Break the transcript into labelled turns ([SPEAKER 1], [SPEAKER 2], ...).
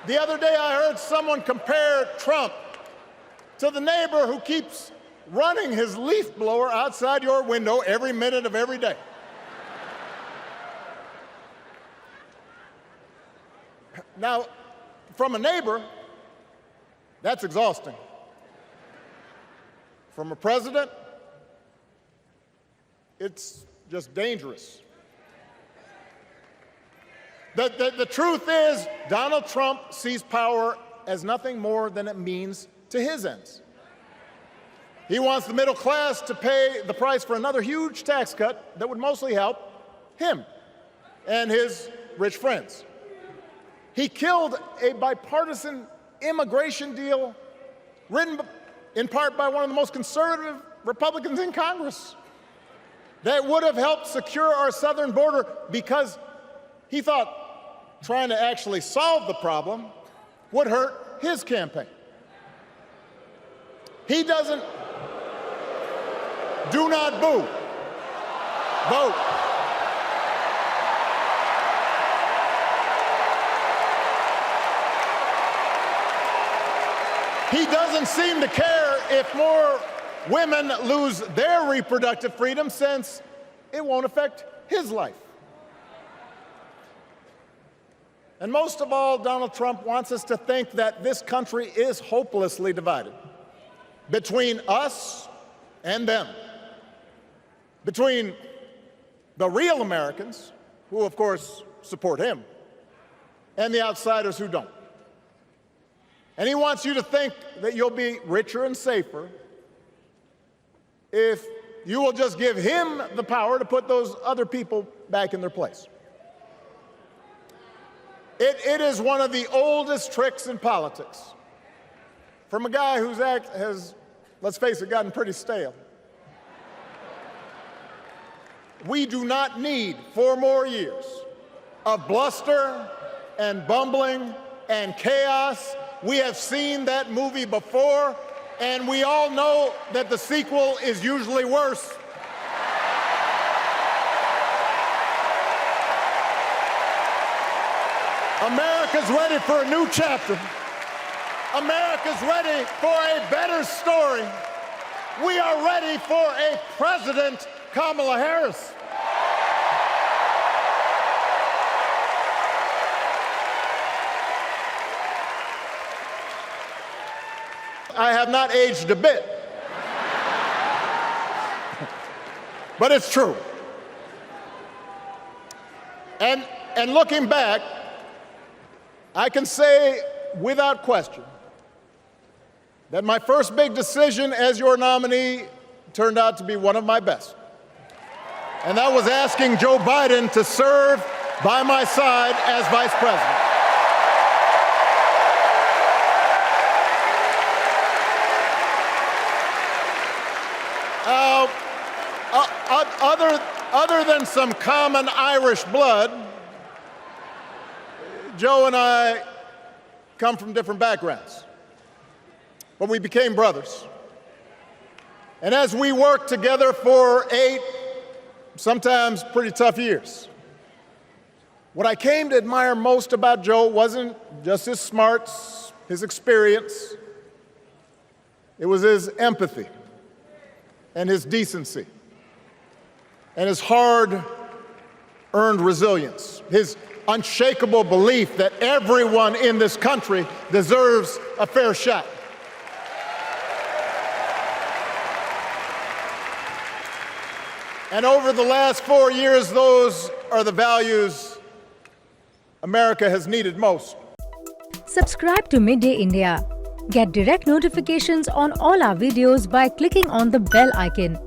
[SPEAKER 1] The other day I heard someone compare Trump to the neighbor who keeps running his leaf blower outside your window every minute of every day. Now, from a neighbor, that's exhausting. From a president, it's just dangerous. The truth is, Donald Trump sees power as nothing more than it means to his ends. He wants the middle class to pay the price for another huge tax cut that would mostly help him and his rich friends. He killed a bipartisan immigration deal written in part by one of the most conservative Republicans in Congress that would have helped secure our southern border because he thought trying to actually solve the problem would hurt his campaign. He doesn't. Do not boo. Vote. He doesn't seem to care if more women lose their reproductive freedom since it won't affect his life. And most of all, Donald Trump wants us to think that this country is hopelessly divided between us and them, between the real Americans, who of course support him, and the outsiders who don't. And he wants you to think that you'll be richer and safer if you will just give him the power to put those other people back in their place. It is one of the oldest tricks in politics from a guy whose act has, let's face it, gotten pretty stale. We do not need 4 more years of bluster and bumbling and chaos. We have seen that movie before, and we all know that the sequel is usually worse. America's ready for a new chapter. America's ready for a better story. We are ready for a President Kamala Harris. I have not aged a bit. But it's true. And looking back, I can say without question that my first big decision as your nominee turned out to be one of my best. And that was asking Joe Biden to serve by my side as vice president. Other than some common Irish blood, Joe and I come from different backgrounds, but we became brothers. And as we worked together for 8, sometimes pretty tough years, what I came to admire most about Joe wasn't just his smarts, his experience. It was his empathy and his decency and his hard-earned resilience, his unshakable belief that everyone in this country deserves a fair shot. And over the last 4 years, those are the values America has needed most.
[SPEAKER 2] Subscribe to Midday India. Get direct notifications on all our videos by clicking on the bell icon.